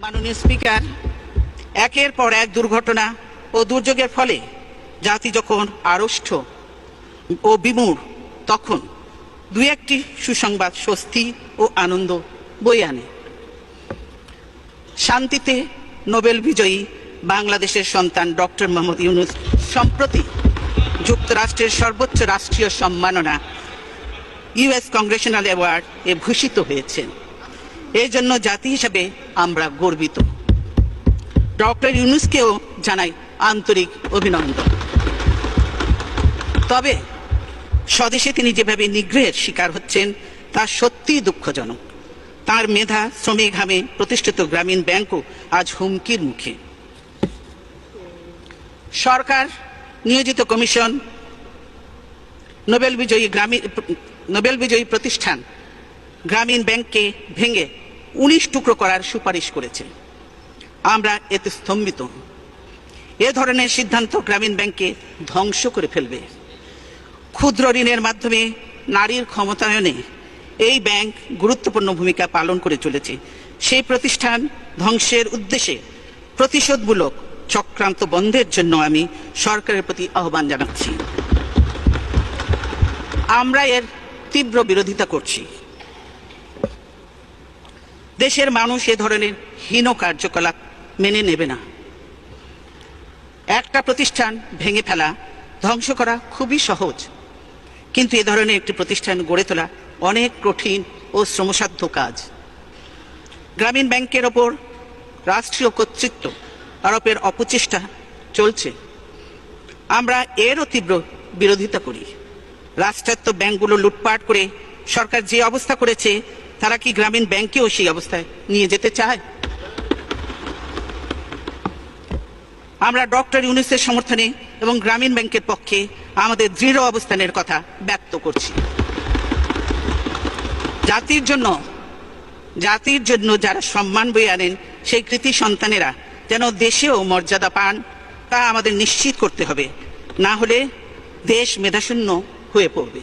মাননীয় স্পিকার, একের পর এক দুর্ঘটনা ও দুর্যোগের ফলে জাতি যখন আড়ষ্ট ও বিমূঢ়, তখন দুই একটি সুসংবাদ স্বস্তি ও আনন্দ বয়ে আনে। শান্তিতে নোবেল বিজয়ী বাংলাদেশের সন্তান ডক্টর মোহাম্মদ ইউনূস সম্প্রতি যুক্তরাষ্ট্রের সর্বোচ্চ রাষ্ট্রীয় সম্মাননা ইউএস কংগ্রেশনাল অ্যাওয়ার্ড এ ভূষিত হয়েছেন। এই জন্য জাতি হিসাবে আমরা গর্বিত। ডক্টর ইউনূসকেও জানাই আন্তরিক অভিনন্দন। তবে স্বদেশে তিনি যেভাবে নিগ্রহের শিকার হচ্ছেন তা সত্যিই দুঃখজনক। তার মেধা, শ্রমিক ঘামে প্রতিষ্ঠিত গ্রামীণ ব্যাংকও আজ হুমকির মুখে। সরকার নিয়োজিত কমিশন নোবেল বিজয়ী প্রতিষ্ঠান গ্রামীণ ব্যাংককে ভেঙে 19 টুকরো করার সুপারিশ করেছে। আমরা এতে স্তম্ভিত। এ ধরনের সিদ্ধান্ত গ্রামীণ ব্যাংককে ধ্বংস করে ফেলবে। ক্ষুদ্র ঋণের মাধ্যমে নারীর ক্ষমতায়নে এই ব্যাংক গুরুত্বপূর্ণ ভূমিকা পালন করে চলেছে। সেই প্রতিষ্ঠান ধ্বংসের উদ্দেশ্যে প্রতিশোধমূলক চক্রান্ত বন্ধের জন্য আমি সরকারের প্রতি আহ্বান জানাচ্ছি। আমরা এর তীব্র বিরোধিতা করছি। দেশের মানুষ এ ধরনের হীন কার্যকলাপ মেনে নেবে না। একটা প্রতিষ্ঠান ভেঙে ফেলা, ধ্বংস করা খুবই সহজ, কিন্তু এ ধরনের একটি প্রতিষ্ঠান গড়ে তোলা অনেক কঠিন ও শ্রমসাধ্য কাজ। গ্রামীণ ব্যাংকের ওপর রাষ্ট্রীয় কর্তৃত্ব আরোপের অপচেষ্টা চলছে। আমরা এরও তীব্র বিরোধিতা করি। রাষ্ট্রায়ত্ত ব্যাংকগুলো লুটপাট করে সরকার যে অবস্থা করেছে, তারা কি গ্রামীণ ব্যাংকেও সেই অবস্থায় নিয়ে যেতে চায়? আমরা ডক্টর ইউনূসের সমর্থনে এবং গ্রামীণ ব্যাংকের পক্ষে আমাদের দৃঢ় অবস্থানের কথা ব্যক্ত করছি। জাতির জন্য যারা সম্মান বয়ে আনেন, সেই কৃতি সন্তানেরা যেন দেশেও মর্যাদা পান, তা আমাদের নিশ্চিত করতে হবে। না হলে দেশ মেধাশূন্য হয়ে পড়বে।